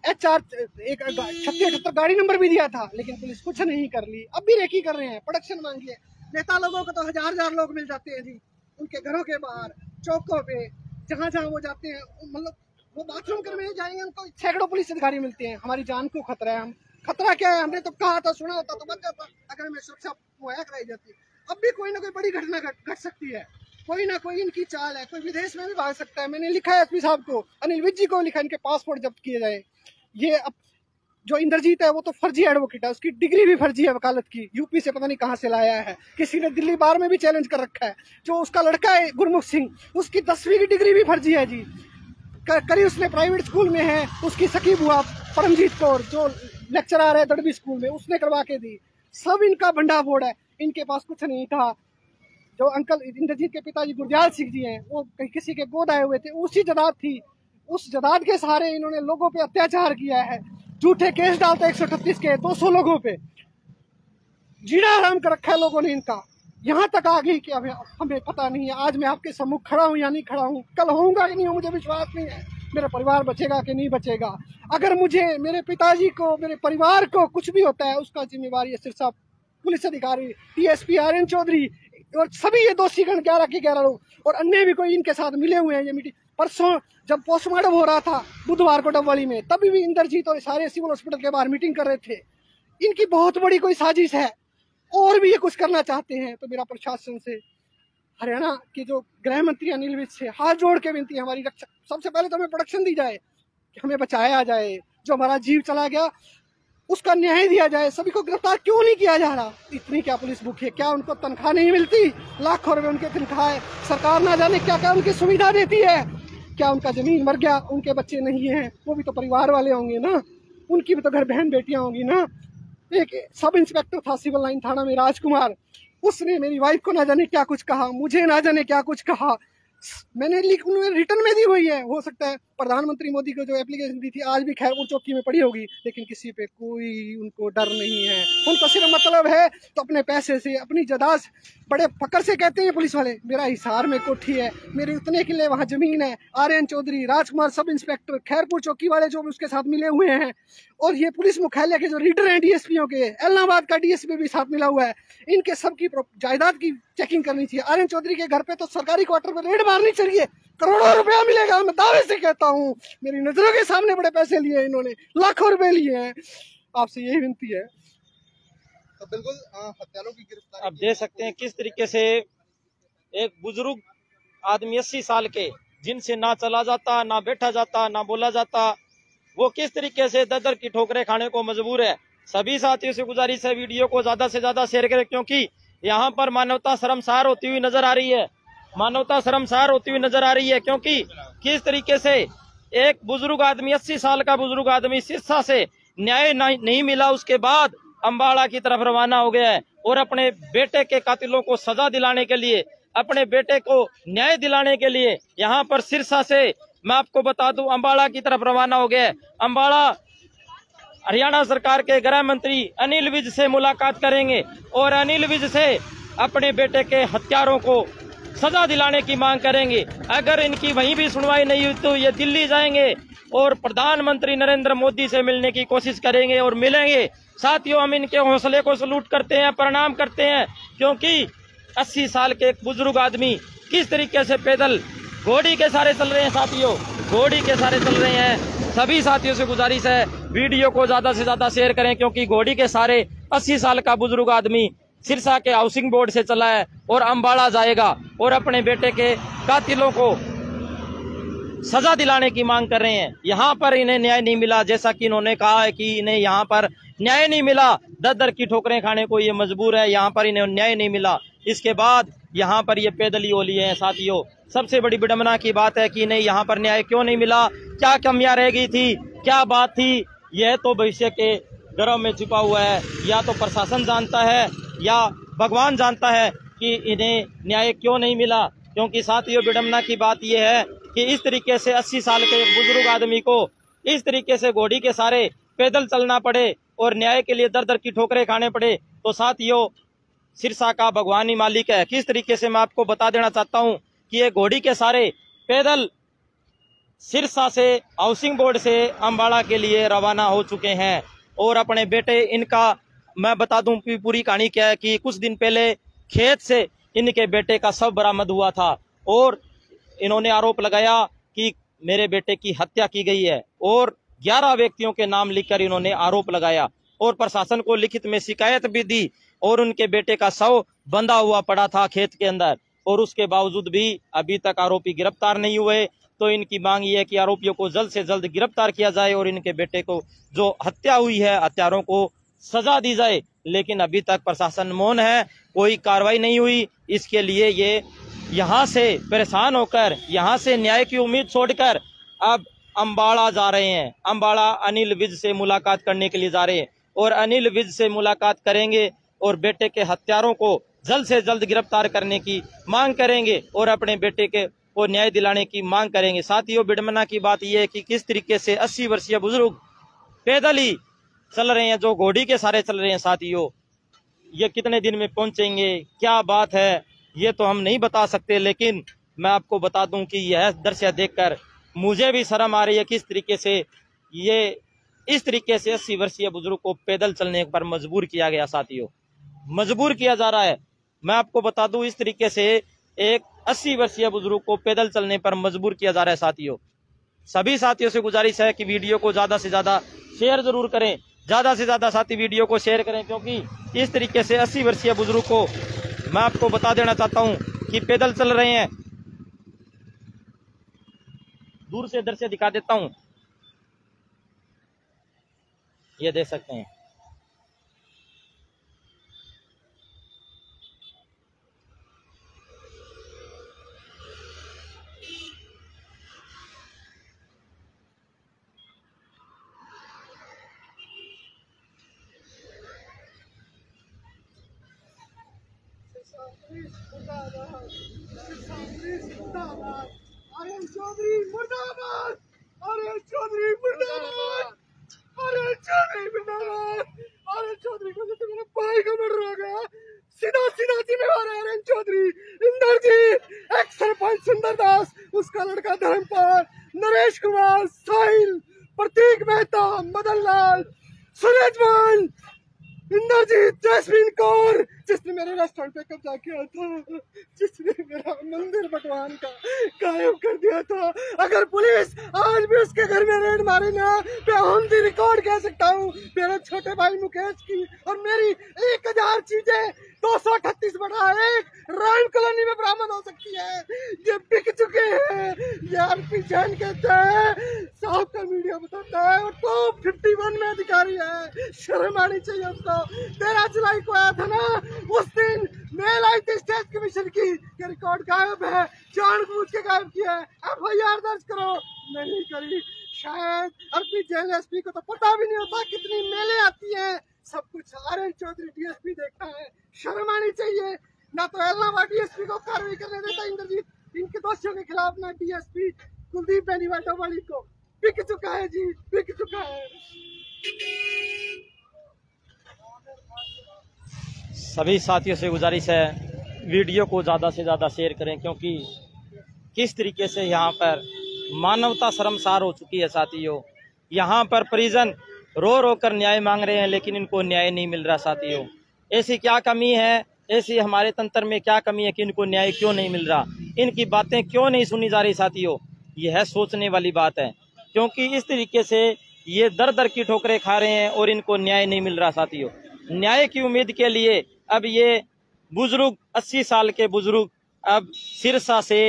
HR एक 36-78 गाड़ी नंबर भी दिया था, लेकिन पुलिस कुछ नहीं कर ली। अब भी रेकी कर रहे हैं, प्रोडक्शन मांगी है। नेता लोगों को तो 1000 लोग मिल जाते हैं जी, उनके घरों के बाहर, चौकों पे, जहाँ जहाँ वो जाते हैं, मतलब वो बाथरूम करने जाएंगे, उनको सैकड़ों पुलिस अधिकारी मिलते हैं। हमारी जान को खतरा है। हम खतरा क्या है? हमने तो कहा था, सुना होता तो बच जाता, अगर हमें सुरक्षा मुहैया कराई जाती। अब भी कोई ना कोई बड़ी घटना घट सकती है, कोई ना कोई इनकी चाल है, कोई विदेश में भी भाग सकता है। मैंने लिखा है SP साहब को, अनिल विज जी को लिखा, इनके पासपोर्ट जब्त किए जाए। ये अब जो इंद्रजीत है वो तो फर्जी एडवोकेट है, उसकी डिग्री भी फर्जी है वकालत की, UP से पता नहीं कहाँ से लाया है। किसी ने दिल्ली बार में भी चैलेंज कर रखा है। जो उसका लड़का है गुरमुख सिंह, उसकी 10वीं की डिग्री भी फर्जी है जी। करी उसने प्राइवेट स्कूल में है, उसकी सखी बुआ परमजीत कौर जो लेक्चरर है दड़बी स्कूल में, उसने करवा के दी। सब इनका भंडा फोड़ है, इनके पास कुछ नहीं था। जो अंकल इंद्रजीत के पिताजी गुरजाल सिंह जी हैं, वो किसी के गोद आए हुए थे, उसी जदाद थी, उस जदाद के सहारे इन्होंने लोगों पे अत्याचार किया है। झूठे केस डालते 138 के 200 लोगों पे, जीना हराम कर रखा है लोगों ने इनका। यहाँ तक आ गई कि हमें पता नहीं है आज मैं आपके सम्मुख खड़ा हूँ या नहीं खड़ा हूँ, कल होऊंगा कि नहीं हो, मुझे विश्वास नहीं है मेरा परिवार बचेगा कि नहीं बचेगा। अगर मुझे, मेरे पिताजी को, मेरे परिवार को कुछ भी होता है, उसका जिम्मेवार ये सिरसा पुलिस अधिकारी, DSP RN चौधरी और सभी ये दोषीगण 11 के 11 लोग, और अन्य भी कोई इनके साथ मिले हुए हैं। ये मीटिंग परसों जब पोस्टमार्टम हो रहा था बुधवार को डबवाली में, तभी भी इंद्रजीत और सारे सिविल हॉस्पिटल के बाहर मीटिंग कर रहे थे। इनकी बहुत बड़ी कोई साजिश है, और भी ये कुछ करना चाहते हैं। तो मेरा प्रशासन से, हरियाणा के जो गृह मंत्री अनिल विज से हाथ जोड़ के विनती है हमारी, रक्षा सबसे पहले तो हमें प्रोटेक्शन दी जाए, कि हमें बचाया जाए, जो हमारा जीव चला गया उसका न्याय दिया जाए। सभी को गिरफ्तार क्यों नहीं किया जा रहा? इतनी क्या पुलिस भूखी है? क्या उनको तनख्वाह नहीं मिलती? लाखों रुपए उनके तनख्वाह है, सरकार ना जाने क्या क्या उनकी सुविधा देती है। क्या उनका जमीन मर गया, उनके बच्चे नहीं हैं, वो भी तो परिवार वाले होंगे ना, उनकी भी तो घर बहन बेटियां होंगी ना। एक सब इंस्पेक्टर था सिविल लाइन थाना में, राजकुमार, उसने मेरी वाइफ को ना जाने क्या कुछ कहा, मुझे ना जाने क्या कुछ कहा। मैंने उन्होंने रिटर्न में दी हुई है। हो सकता है प्रधानमंत्री मोदी को जो एप्लीकेशन दी थी आज भी खैरपुर चौकी में पड़ी होगी, लेकिन किसी पे कोई उनको डर नहीं है। उनको सिर्फ मतलब है तो अपने पैसे से, अपनी जदाद, बड़े फकर से कहते हैं पुलिस वाले, मेरा हिसार में कोठी है, मेरे उतने किले वहाँ जमीन है। RN चौधरी, राजकुमार सब इंस्पेक्टर, खैरपुर चौकी वाले जो भी उसके साथ मिले हुए हैं, और ये पुलिस मुख्यालय के जो रीडर हैं DSPओं के, इलाहाबाद का DSP भी साथ मिला हुआ है। इनके सबकी जायदाद की चेकिंग करनी चाहिए। RN चौधरी के घर पे तो सरकारी क्वार्टर में रेड मारनी चाहिए, करोड़ों रुपया मिलेगा, मैं दावे से कहता हूँ। करता हूँ, मेरी नजरों के सामने बड़े पैसे लिए हैं इन्होंने, लाखों रुपए लिए हैं। आपसे यही विनती है। तो बिल्कुल हत्यारों की गिरफ्तारी अब देख सकते हैं किस तरीके से एक बुजुर्ग आदमी 80 साल के, जिनसे ना चला जाता, ना बैठा जाता, ना बोला जाता, वो किस तरीके से दर दर की ठोकरें खाने को मजबूर है। सभी साथियों से गुजारिश है वीडियो को ज्यादा से ज्यादा शेयर करें, क्योंकि यहाँ पर मानवता शर्मसार होती हुई नजर आ रही है। मानवता शर्मसार होती हुई नजर आ रही है, क्योंकि किस तरीके से एक बुजुर्ग आदमी, 80 साल का बुजुर्ग आदमी, सिरसा से न्याय नहीं मिला, उसके बाद अम्बाड़ा की तरफ रवाना हो गया है और अपने बेटे के कातिलों को सजा दिलाने के लिए, अपने बेटे को न्याय दिलाने के लिए यहाँ पर सिरसा से, मैं आपको बता दूं, अम्बाड़ा की तरफ रवाना हो गया है। अम्बाड़ा हरियाणा सरकार के गृह मंत्री अनिल विज से मुलाकात करेंगे और अनिल विज से अपने बेटे के हत्यारों को सजा दिलाने की मांग करेंगे। अगर इनकी वहीं भी सुनवाई नहीं हुई तो ये दिल्ली जाएंगे और प्रधानमंत्री नरेंद्र मोदी से मिलने की कोशिश करेंगे और मिलेंगे। साथियों, हम इनके हौसले को सलूट करते हैं, प्रणाम करते हैं, क्योंकि 80 साल के एक बुजुर्ग आदमी किस तरीके से पैदल घोड़ी के सहारे चल रहे हैं। साथियों, घोड़ी के सहारे चल रहे हैं। सभी साथियों से गुजारिश है वीडियो को ज्यादा से ज्यादा शेयर करें, क्योंकि घोड़ी के सहारे 80 साल का बुजुर्ग आदमी सिरसा के हाउसिंग बोर्ड से चला है और अम्बाड़ा जाएगा और अपने बेटे के कातिलों को सजा दिलाने की मांग कर रहे हैं। यहाँ पर इन्हें न्याय नहीं मिला, जैसा कि इन्होंने कहा है कि इन्हें यहाँ पर न्याय नहीं मिला, दर दर की ठोकरें खाने को ये मजबूर है। यहाँ पर इन्हें न्याय नहीं मिला, इसके बाद यहाँ पर ये पैदल ही हो लिए हैं। साथियों, सबसे बड़ी विडंबना की बात है कि इन्हें यहाँ पर न्याय क्यों नहीं मिला, क्या कमियां रह गई थी, क्या बात थी, यह तो भविष्य के गर्भ में छिपा हुआ है। या तो प्रशासन जानता है या भगवान जानता है कि इन्हें न्याय क्यों नहीं मिला। क्योंकि साथियों, विडंबना की बात यह है कि इस तरीके से 80 साल के एक बुजुर्ग आदमी को इस तरीके से घोड़ी के सहारे पैदल चलना पड़े और न्याय के लिए दर दर की ठोकरें खाने पड़े। तो साथियों, सिरसा का भगवान ही मालिक है। किस तरीके से मैं आपको बता देना चाहता हूं कि ये घोड़ी के सहारे पैदल सिरसा से हाउसिंग बोर्ड से अम्बाड़ा के लिए रवाना हो चुके हैं और अपने बेटे, इनका मैं बता दूं कि पूरी कहानी क्या है कि कुछ दिन पहले खेत से इनके बेटे का शव बरामद हुआ था और इन्होंने आरोप लगाया कि मेरे बेटे की हत्या की गई है और 11 व्यक्तियों के नाम लिखकर इन्होंने आरोप लगाया और प्रशासन को लिखित में शिकायत भी दी और उनके बेटे का शव बंधा हुआ पड़ा था खेत के अंदर और उसके बावजूद भी अभी तक आरोपी गिरफ्तार नहीं हुए। तो इनकी मांग ये है कि आरोपियों को जल्द से जल्द गिरफ्तार किया जाए और इनके बेटे को जो हत्या हुई है, हत्यारों को सजा दी जाए। लेकिन अभी तक प्रशासन मौन है, कोई कार्रवाई नहीं हुई। इसके लिए ये यहाँ से परेशान होकर, यहाँ से न्याय की उम्मीद छोड़कर अब अम्बाड़ा जा रहे हैं। अम्बाड़ा अनिल विज से मुलाकात करने के लिए जा रहे हैं और अनिल विज से मुलाकात करेंगे और बेटे के हत्यारों को जल्द से जल्द गिरफ्तार करने की मांग करेंगे और अपने बेटे के को न्याय दिलाने की मांग करेंगे। साथियों, विडंबना की बात यह है कि किस तरीके से 80 वर्षीय बुजुर्ग पैदल ही चल रहे हैं, जो घोड़ी के सहारे चल रहे हैं। साथियों, ये कितने दिन में पहुंचेंगे, क्या बात है, ये तो हम नहीं बता सकते। लेकिन मैं आपको बता दूं कि यह दृश्य देखकर मुझे भी शर्म आ रही है। किस तरीके से ये इस तरीके से 80 वर्षीय बुजुर्ग को पैदल चलने पर मजबूर किया गया। साथियों, मजबूर किया जा रहा है। मैं आपको बता दूं, इस तरीके से एक 80 वर्षीय बुजुर्ग को पैदल चलने पर मजबूर किया जा रहा है। साथियों, सभी साथियों से गुजारिश है कि वीडियो को ज्यादा से ज्यादा शेयर जरूर करें, ज्यादा से ज्यादा साथी वीडियो को शेयर करें, क्योंकि इस तरीके से 80 वर्षीय बुजुर्ग को मैं आपको बता देना चाहता हूं कि पैदल चल रहे हैं। दूर से दृश्य दिखा देता हूं, ये देख सकते हैं। अनिल चौधरी मुर्दाबाद, अनिल चौधरी मुर्दाबाद, अनिल चौधरी मुर्दाबाद, अनिल चौधरी को तो मेरा भाई का मर्डर हो गया। सीधा सीधा जिम्मेवार है अनिल चौधरी। इंद्रजीत, एक्स सरपंच सुंदर दास, उसका लड़का धर्मपाल, नरेश कुमार, साहिल, प्रतीक मेहता, मदन लाल, सूरजमल, इंद्रजीत जैस्मीन कौर, जिसने मेरे रेस्टोरेंट पे कब्जा किया था, जिसने मेरा मंदिर भगवान का गायब कर दिया था। अगर पुलिस आज भी उसके घर में रेड मारे ना, मैं ऑन दी रिकॉर्ड कह सकता हूँ मेरे छोटे भाई मुकेश की और मेरी 1000 चीजें 238 बटा 1 रॉयल कॉलोनी में बरामद हो सकती है। ये बिक चुके हैं। ये आरपी जैन कहते हैं, साहब का मीडिया बताता है, और तो 51 में अधिकारी है। शर्म आनी चाहिए उसको। 13 जुलाई को आया था ना, उस दिन मेल आई थी स्टेट कमीशन की, ये रिकॉर्ड गायब है, जानबूझ के गायब किया है। FIR दर्ज करो, नहीं करी। शायद आरपी जैन एसपी को तो पता भी नहीं होता कितनी मेलें आती हैं। सब कुछ RN चौधरी DSP देखता है। शर्म आनी चाहिए। ना तो इलाहाबाद DSP को कार्रवाई करने देता इंद्रजीत, इनके दोषियों के खिलाफ, ना DSP कुलदीप बेनीवाल को। बिक चुका है जी, बिक चुका है। सभी साथियों से गुजारिश है, वीडियो को ज़्यादा से ज़्यादा शेयर करें, क्योंकि किस तरीके से यहाँ पर मानवता शर्मसार हो चुकी है साथियों। यहाँ पर परिजन रो रो कर न्याय मांग रहे हैं, लेकिन इनको न्याय नहीं मिल रहा साथियों। ऐसी क्या कमी है, ऐसी हमारे तंत्र में क्या कमी है कि इनको न्याय क्यों नहीं मिल रहा, इनकी बातें क्यों नहीं सुनी जा रही साथियों। यह सोचने वाली बात है, क्योंकि इस तरीके से ये दर दर की ठोकरें खा रहे हैं और इनको न्याय नहीं मिल रहा साथियों। न्याय की उम्मीद के लिए अब ये बुजुर्ग 80 साल के बुजुर्ग अब सिरसा से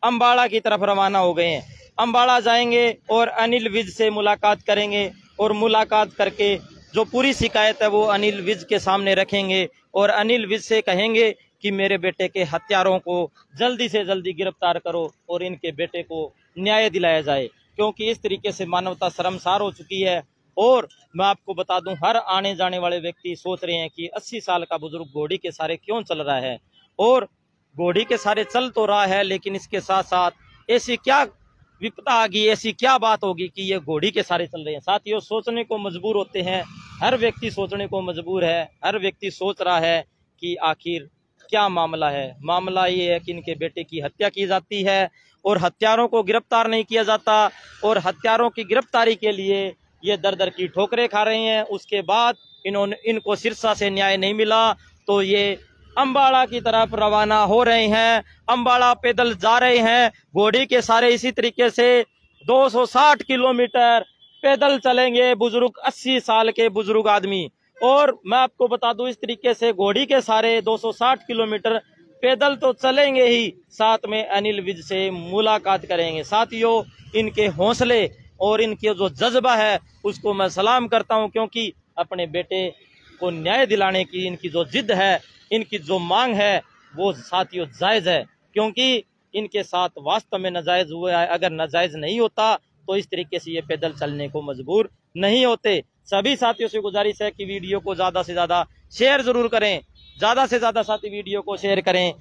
अम्बाड़ा की तरफ रवाना हो गए हैं। अम्बाड़ा जाएंगे और अनिल विज से मुलाकात करेंगे और मुलाकात करके जो पूरी शिकायत है वो अनिल विज के सामने रखेंगे और अनिल विज से कहेंगे कि मेरे बेटे के हत्यारों को जल्दी से जल्दी गिरफ्तार करो और इनके बेटे को न्याय दिलाया जाए, क्योंकि इस तरीके से मानवता शर्मसार हो चुकी है। और मैं आपको बता दूं, हर आने जाने वाले व्यक्ति सोच रहे हैं कि 80 साल का बुजुर्ग घोड़ी के सहारे क्यों चल रहा है, और घोड़ी के सहारे चल तो रहा है, लेकिन इसके साथ साथ ऐसी क्या विपदा आ गई, ऐसी क्या बात होगी कि ये घोड़ी के सहारे चल रहे हैं। साथियों, सोचने को मजबूर होते हैं, हर व्यक्ति सोचने को मजबूर है। हर व्यक्ति सोच रहा है कि आखिर क्या मामला है। मामला ये है कि इनके बेटे की हत्या की जाती है और हत्यारों को गिरफ्तार नहीं किया जाता, और हत्यारों की गिरफ्तारी के लिए ये दर दर की ठोकरें खा रहे हैं। उसके बाद इनको सिरसा से न्याय नहीं मिला तो ये अम्बाड़ा की तरफ रवाना हो रहे हैं। अम्बाड़ा पैदल जा रहे हैं घोड़ी के सहारे। इसी तरीके से 260 किलोमीटर पैदल चलेंगे बुजुर्ग, 80 साल के बुजुर्ग आदमी। और मैं आपको बता दूं, इस तरीके से घोड़ी के सहारे 260 किलोमीटर पैदल तो चलेंगे ही, साथ में अनिल विज से मुलाकात करेंगे। साथियों, इनके हौसले और इनके जो जज्बा है उसको मैं सलाम करता हूं, क्योंकि अपने बेटे को न्याय दिलाने की इनकी जो जिद है, इनकी जो मांग है, वो साथियों जायज है, क्योंकि इनके साथ वास्तव में नाजायज हुआ है। अगर नाजायज नहीं होता तो इस तरीके से ये पैदल चलने को मजबूर नहीं होते। सभी साथियों से गुजारिश है कि वीडियो को ज्यादा से ज्यादा शेयर जरूर करें, ज्यादा से ज्यादा साथी वीडियो को शेयर करें,